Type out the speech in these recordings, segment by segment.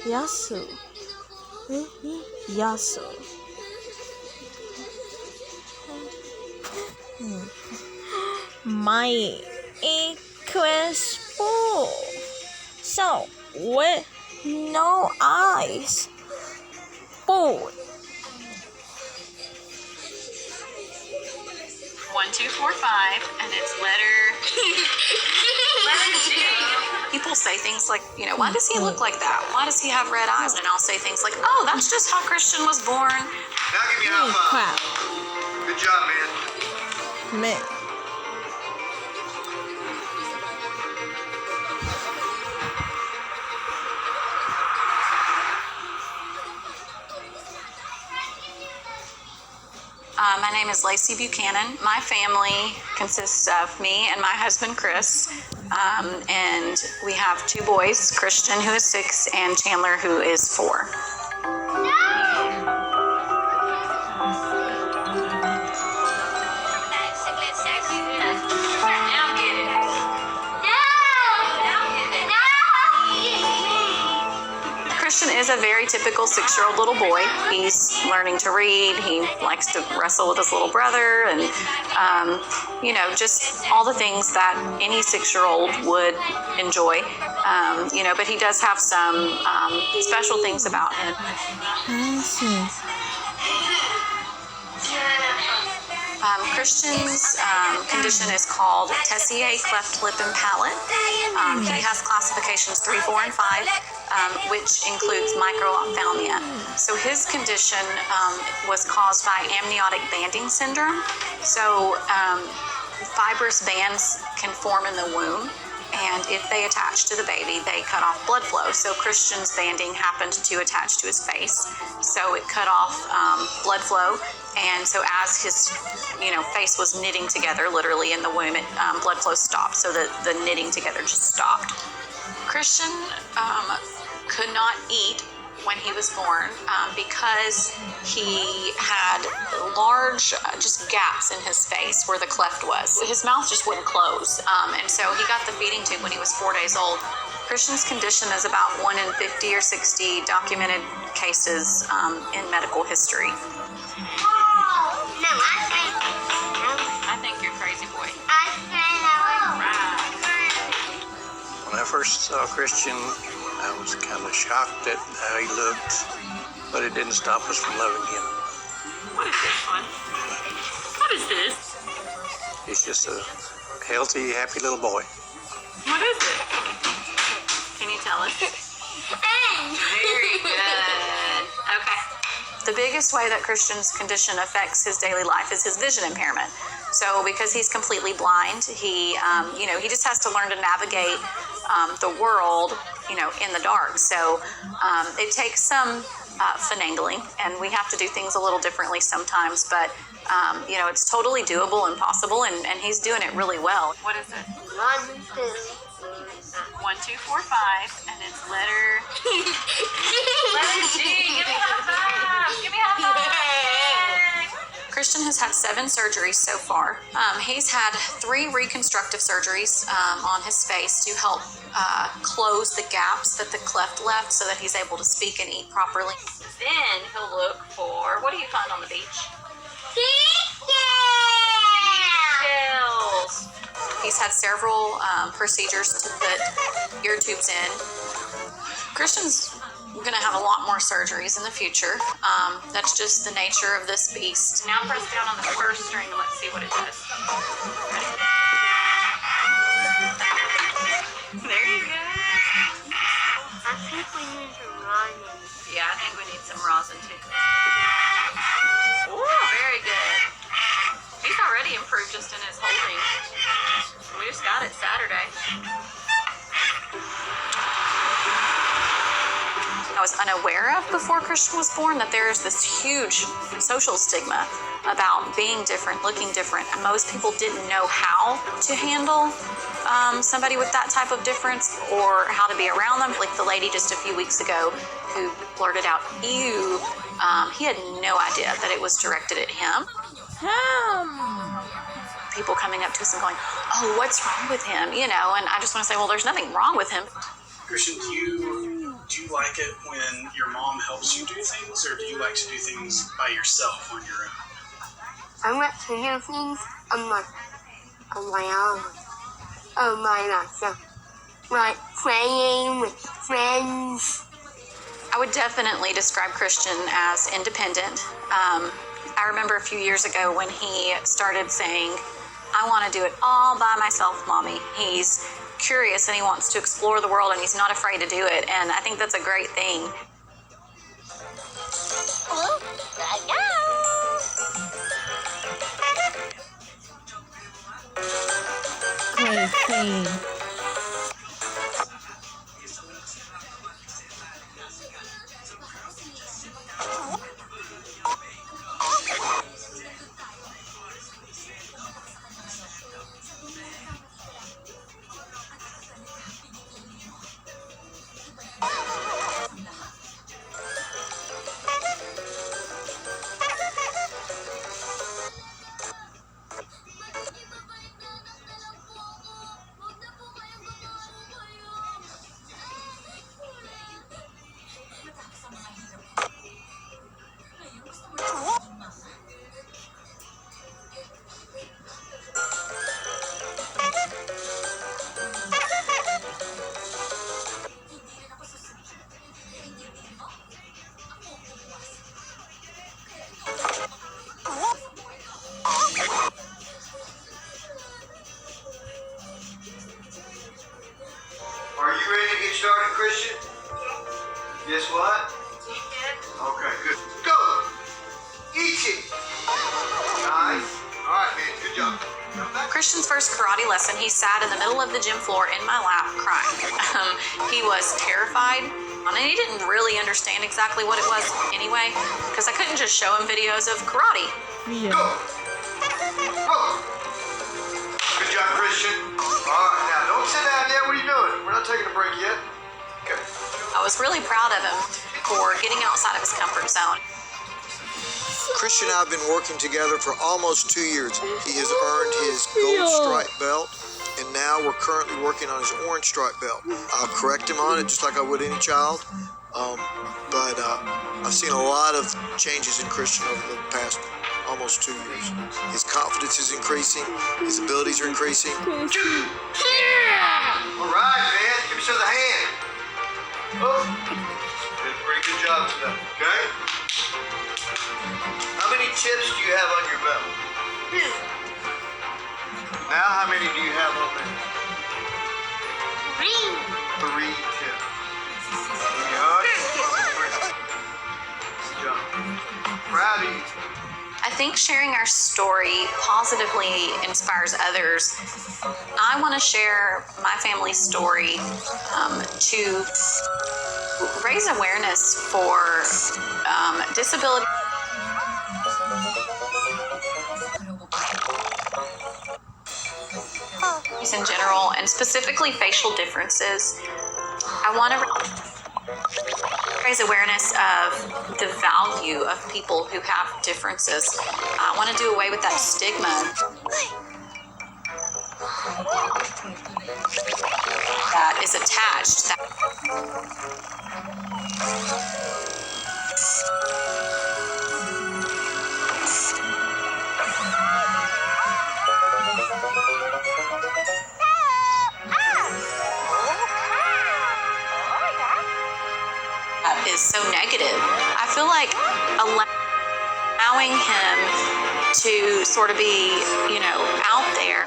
Yasu. Yasu. My equal. So, with no eyes. Bull. 1245, and it's letter G. People say things like, why does he look like that? Why does he have red eyes? And I'll say things like, oh, that's just how Christian was born. Now give me a high five. Crap. Good job, man. Man. My name is Lacey Buchanan. My family consists of me and my husband, Chris. And we have 2 boys, Christian, who is 6, and Chandler, who is 4. Christian is a very typical 6-year-old little boy. He's learning to read. He likes to wrestle with his little brother and, just all the things that any 6-year-old would enjoy. But he does have some special things about him. Christian's condition is called Tessier cleft lip and palate. He has classifications 3, 4, and 5, which includes microphthalmia. So his condition was caused by amniotic banding syndrome. So fibrous bands can form in the womb, and if they attach to the baby, they cut off blood flow. So Christian's banding happened to attach to his face, so it cut off blood flow. And so as his, face was knitting together, literally in the womb, blood flow stopped. So the knitting together just stopped. Christian could not eat when he was born because he had large just gaps in his face where the cleft was. His mouth just wouldn't close. And so he got the feeding tube when he was 4 days old. Christian's condition is about 1 in 50 or 60 documented cases in medical history. I think you're crazy, boy. When I first saw Christian, I was kind of shocked at how he looked, but it didn't stop us from loving him. What is this one? What is this? He's just a healthy, happy little boy. What is it? Can you tell us? Very good. Okay. The biggest way that Christian's condition affects his daily life is his vision impairment. So because he's completely blind, he just has to learn to navigate the world, in the dark. So it takes some finagling, and we have to do things a little differently sometimes, but it's totally doable and possible, and he's doing it really well. What is it? 1245, and it's letter G. Give me high five. Give me high five. Christian has had 7 surgeries so far. He's had 3 reconstructive surgeries on his face to help close the gaps that the cleft left so that he's able to speak and eat properly. Then he'll look for, what do you find on the beach? Seashells. He's had several procedures to put ear tubes in. Christian's going to have a lot more surgeries in the future. That's just the nature of this beast. Now press down on the first string and let's see what it does. There you go. I think we need some rosin. Yeah, I think we need some rosin too. Ooh, very good. He's already improved just in his holding. We just got it Saturday. I was unaware of before Christian was born that there is this huge social stigma about being different, looking different. And most people didn't know how to handle somebody with that type of difference or how to be around them. Like the lady just a few weeks ago who blurted out, ew. He had no idea that it was directed at him. People coming up to us and going, oh, what's wrong with him? And I just want to say, well, there's nothing wrong with him. Christian, do you do you like it when your mom helps you do things, or do you like to do things by yourself on your own? I like to do things on my own. On my myself. Like playing with friends. I would definitely describe Christian as independent. I remember a few years ago when he started saying, I want to do it all by myself, Mommy. He's curious and he wants to explore the world and he's not afraid to do it. And I think that's a great thing. Great thing. Are you ready to get started, Christian? Guess what? Okay, good. Go! Eat it! Nice. All right, man, good job. Christian's first karate lesson, he sat in the middle of the gym floor in my lap crying. He was terrified, and he didn't really understand exactly what it was anyway, because I couldn't just show him videos of karate. Yeah. Go! Go! Good job, Christian. All right, now don't sit down yet. What are you doing? We're not taking a break yet. Okay. I was really proud of him for getting outside of his comfort zone. Christian and I have been working together for almost 2 years. He has earned his gold stripe belt, and now we're currently working on his orange stripe belt. I'll correct him on it just like I would any child, but I've seen a lot of changes in Christian over the past almost 2 years. His confidence is increasing, his abilities are increasing. All right, man. Give each other a hand. Oh. Did a pretty good job today, okay? How many tips do you have on your belt? 2. Now, how many do you have on there? 3. 3 tips. Give me a hug. Good job. Proud of you. I think sharing our story positively inspires others. I want to share my family's story to raise awareness for disability in general, and specifically facial differences. I want to raise awareness of the value of people who have differences. I want to do away with that stigma that is attached. That is so negative. I feel like allowing him to sort of be, out there.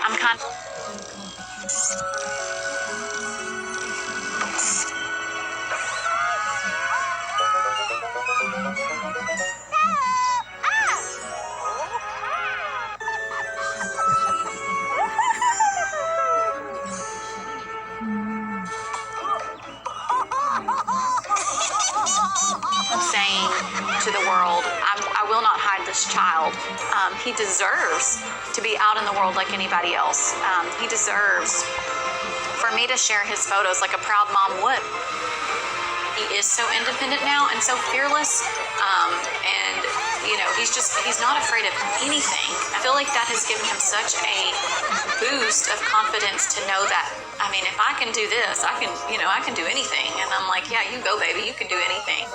I'm kind of saying to the world, I will not hide this child. He deserves to be out in the world like anybody else. He deserves for me to share his photos like a proud mom would. He is so independent now and so fearless, and you know, he's not afraid of anything. I feel like that has given him such a boost of confidence to know that, I mean, if I can do this, I can do anything. And I'm like, yeah, you go, baby, you can do anything.